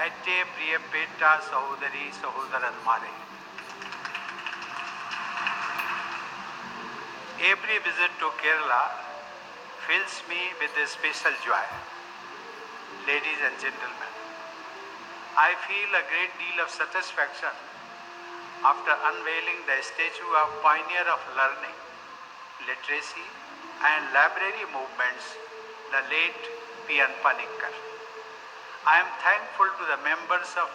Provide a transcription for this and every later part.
Mette Priya Petta Sahodari Sahodaranmare. Every visit to Kerala fills me with a special joy. Ladies and gentlemen, I feel a great deal of satisfaction after unveiling the statue of pioneer of learning, literacy and library movements, the late P.N. Panikkar. I am thankful to the members of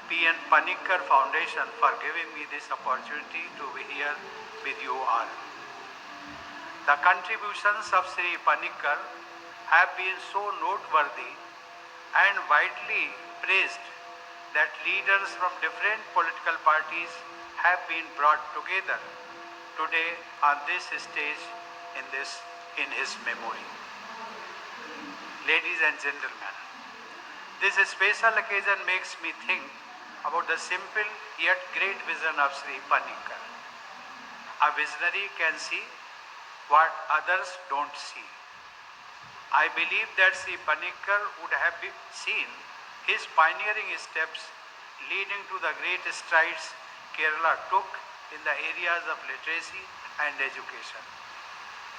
P.N. Panikkar Foundation for giving me this opportunity to be here with you all. The contributions of Sri Panikkar have been so noteworthy and widely praised that leaders from different political parties have been brought together today on this stage in his memory. Ladies and gentlemen, this special occasion makes me think about the simple yet great vision of Sri Panikkar. A visionary can see what others don't see. I believe that Sri Panikkar would have seen his pioneering steps leading to the great strides Kerala took in the areas of literacy and education.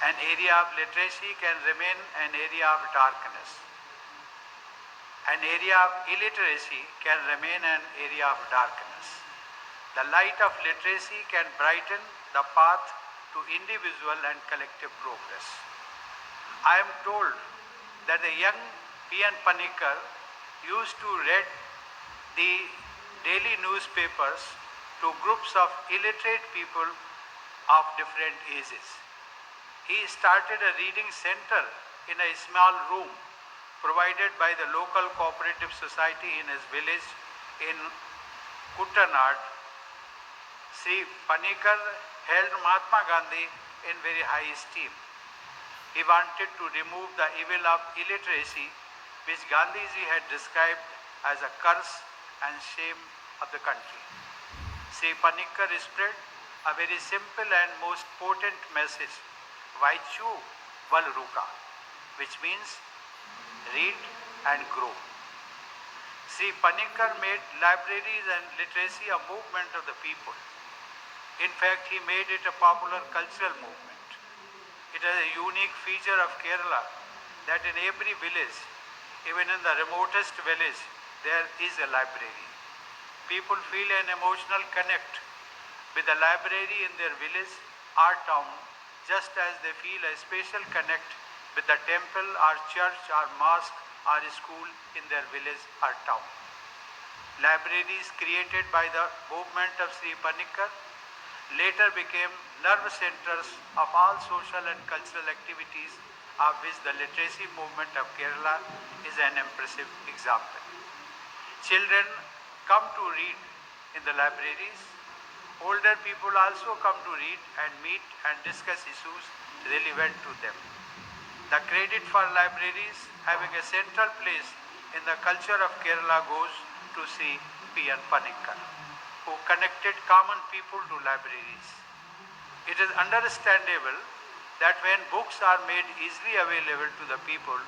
An area of literacy can remain an area of darkness. An area of illiteracy can remain an area of darkness. The light of literacy can brighten the path to individual and collective progress. I am told that the young P.N. Panikkar used to read the daily newspapers to groups of illiterate people of different ages. He started a reading center in a small room provided by the local cooperative society in his village in Kuttanad. Sri Panikkar held Mahatma Gandhi in very high esteem. He wanted to remove the evil of illiteracy, which Gandhiji had described as a curse and shame of the country. Sri Panikkar spread a very simple and most potent message, Vaichu Valruka, which means read and grow. Sri Panikkar made libraries and literacy a movement of the people. In fact, he made it a popular cultural movement. It is a unique feature of Kerala that in every village, even in the remotest village, there is a library. People feel an emotional connect with the library in their village or town, just as they feel a special connect with the temple or church or mosque or school in their village or town. Libraries created by the movement of Sri Panikkar later became nerve centers of all social and cultural activities, of which the literacy movement of Kerala is an impressive example. Children come to read in the libraries. Older people also come to read and meet and discuss issues relevant to them. The credit for libraries having a central place in the culture of Kerala goes to Sri P.N. Panikkar, who connected common people to libraries. It is understandable that when books are made easily available to the people,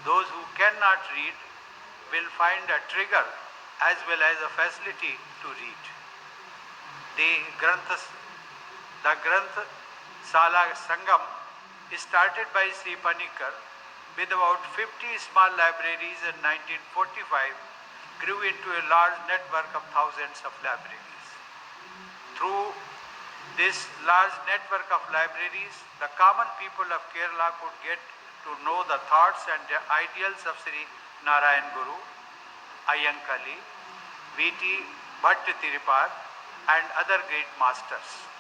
those who cannot read will find a trigger as well as a facility to read. The Granth Sala Sangam started by Sri Panikkar with about 50 small libraries in 1945, grew into a large network of thousands of libraries. Through this large network of libraries, the common people of Kerala could get to know the thoughts and the ideals of Sri Narayan Guru, Ayyankali, V.T. Bhatt and other great masters.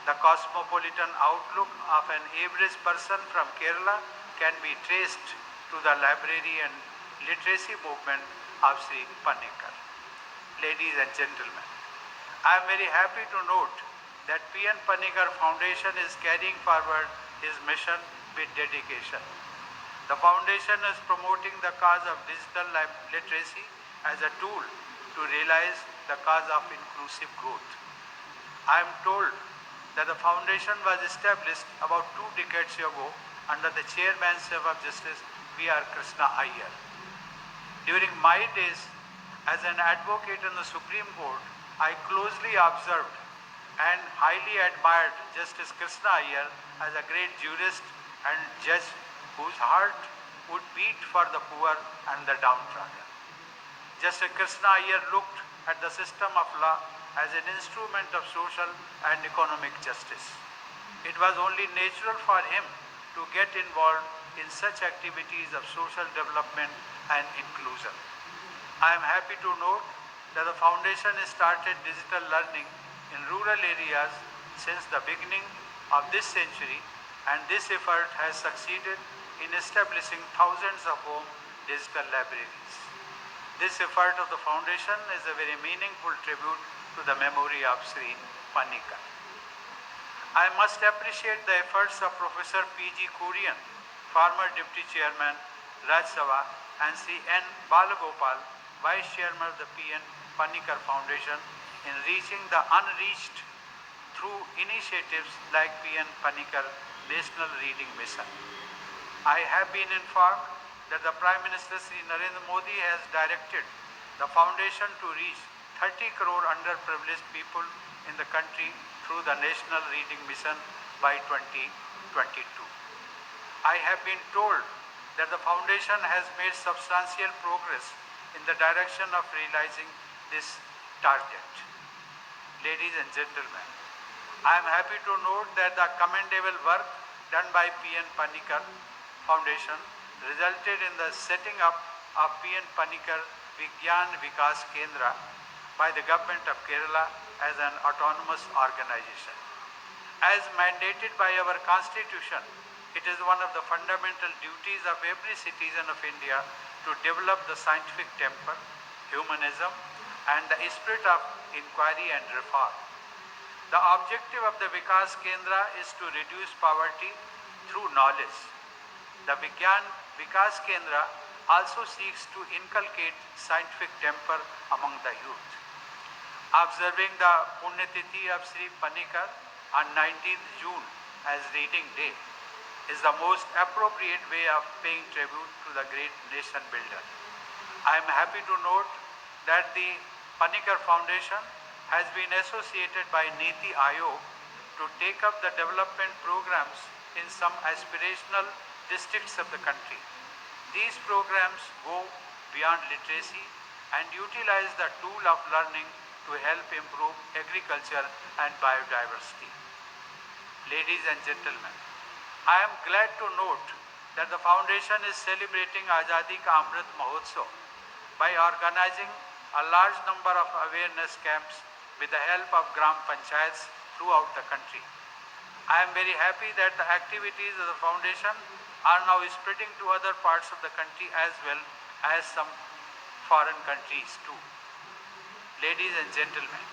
The cosmopolitan outlook of an average person from Kerala can be traced to the library and literacy movement of Sri Panikkar. Ladies and gentlemen, I am very happy to note that P.N. Panikkar Foundation is carrying forward his mission with dedication. The foundation is promoting the cause of digital literacy as a tool to realize the cause of inclusive growth. I am told that the foundation was established about 2 decades ago under the chairmanship of Justice V.R. Krishna Iyer. During my days, As an advocate in the Supreme Court, I closely observed and highly admired Justice Krishna Iyer as a great jurist and judge whose heart would beat for the poor and the downtrodden. Justice Krishna Iyer looked at the system of law as an instrument of social and economic justice. It was only natural for him to get involved in such activities of social development and inclusion. I am happy to note that the Foundation has started digital learning in rural areas since the beginning of this century, and this effort has succeeded in establishing thousands of home digital libraries. This effort of the Foundation is a very meaningful tribute to the memory of Sri Panikkar. I must appreciate the efforts of Professor P.G. Kurian, former Deputy Chairman, Raj Sabha, and Sri N. Balagopal, Vice Chairman of the P.N. Panikkar Foundation, in reaching the unreached through initiatives like P.N. Panikkar National Reading Mission. I have been informed that the Prime Minister Sri Narendra Modi has directed the Foundation to reach 30 crore underprivileged people in the country through the National Reading Mission by 2022. I have been told that the Foundation has made substantial progress in the direction of realizing this target. Ladies and gentlemen, I am happy to note that the commendable work done by P.N. Panikkar Foundation resulted in the setting up of P.N. Panikkar Vigyan Vikas Kendra by the government of Kerala as an autonomous organization. As mandated by our constitution, it is one of the fundamental duties of every citizen of India to develop the scientific temper, humanism, and the spirit of inquiry and reform. The objective of the Vikas Kendra is to reduce poverty through knowledge. The Vigyan Vikas Kendra also seeks to inculcate scientific temper among the youth. Observing the Punyatithi of Sri Panikkar on 19th June as Reading Day is the most appropriate way of paying tribute to the great nation builder. I am happy to note that the Panikkar Foundation has been associated by Niti Aayog to take up the development programs in some aspirational districts of the country. These programs go beyond literacy and utilize the tool of learning to help improve agriculture and biodiversity. Ladies and gentlemen, I am glad to note that the Foundation is celebrating Azadi Ka Amrit Mahotsav by organizing a large number of awareness camps with the help of Gram Panchayats throughout the country. I am very happy that the activities of the Foundation are now spreading to other parts of the country as well as some foreign countries too. Ladies and gentlemen,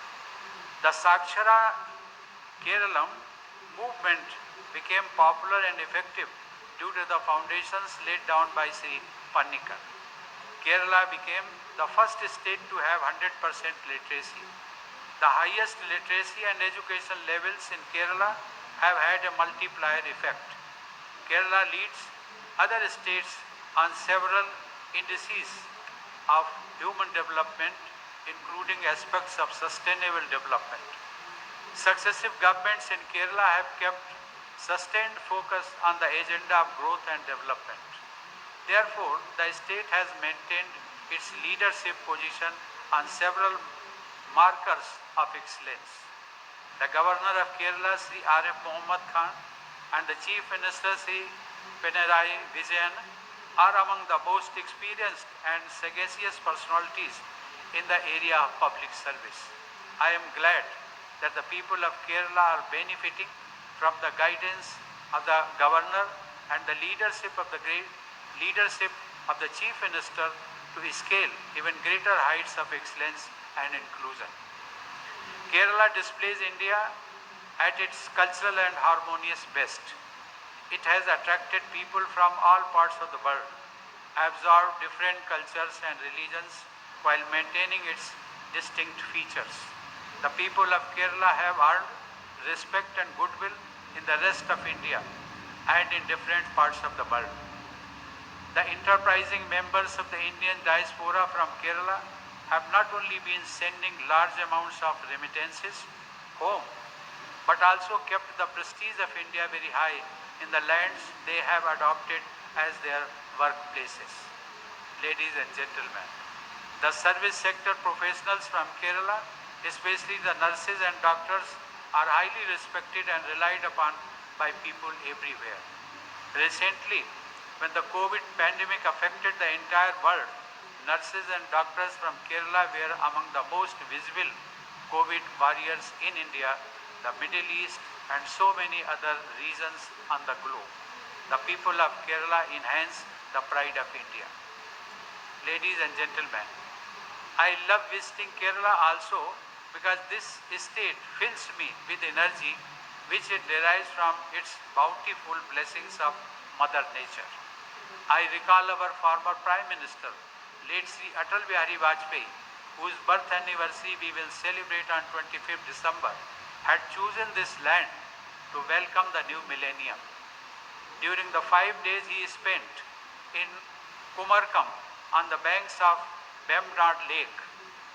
the Sakshara Keralam movement became popular and effective due to the foundations laid down by Sri Panikkar. Kerala became the first state to have 100% literacy. The highest literacy and education levels in Kerala have had a multiplier effect. Kerala leads other states on several indices of human development, including aspects of sustainable development. Successive governments in Kerala have kept sustained focus on the agenda of growth and development. Therefore, the state has maintained its leadership position on several markers of excellence. The Governor of Kerala, Sri R.F. Mohammad Khan, and the Chief Minister, Sri Pinarayi Vijayan, are among the most experienced and sagacious personalities in the area of public service. I am glad that the people of Kerala are benefiting from the guidance of the Governor and the leadership of the Chief Minister to scale even greater heights of excellence and inclusion. Kerala displays India at its cultural and harmonious best. It has attracted people from all parts of the world, absorbed different cultures and religions while maintaining its distinct features. The people of Kerala have earned respect and goodwill in the rest of India and in different parts of the world. The enterprising members of the Indian diaspora from Kerala have not only been sending large amounts of remittances home, but also kept the prestige of India very high in the lands they have adopted as their workplaces. Ladies and gentlemen, the service sector professionals from Kerala, especially the nurses and doctors, are highly respected and relied upon by people everywhere. Recently, when the COVID pandemic affected the entire world, nurses and doctors from Kerala were among the most visible COVID warriors in India, the Middle East, and so many other regions on the globe. The people of Kerala enhance the pride of India. Ladies and gentlemen, I love visiting Kerala also because this state fills me with energy which it derives from its bountiful blessings of Mother Nature. I recall our former Prime Minister, late Sri Atal Bihari Vajpayee, whose birth anniversary we will celebrate on 25th December, had chosen this land to welcome the new millennium. During the 5 days he spent in Kumarkam on the banks of Bemnad Lake,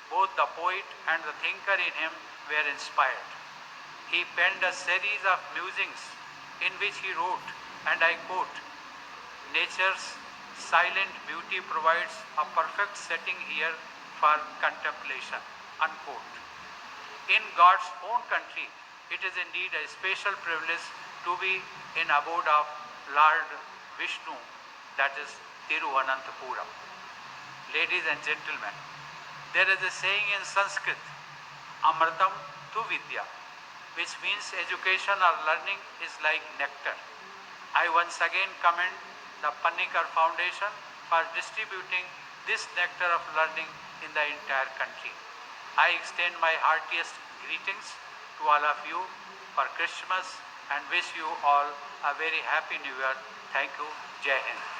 both the poet and the thinker in him were inspired. He penned a series of musings in which he wrote, and I quote, "Nature's silent beauty provides a perfect setting here for contemplation," unquote. In God's own country, it is indeed a special privilege to be in abode of Lord Vishnu, that is Thiruvananthapuram. Ladies and gentlemen, there is a saying in Sanskrit, Amritam tu Vidya, which means education or learning is like nectar. I once again commend the Panikkar Foundation for distributing this nectar of learning in the entire country. I extend my heartiest greetings to all of you for Christmas and wish you all a very happy New Year. Thank you. Jai Hind.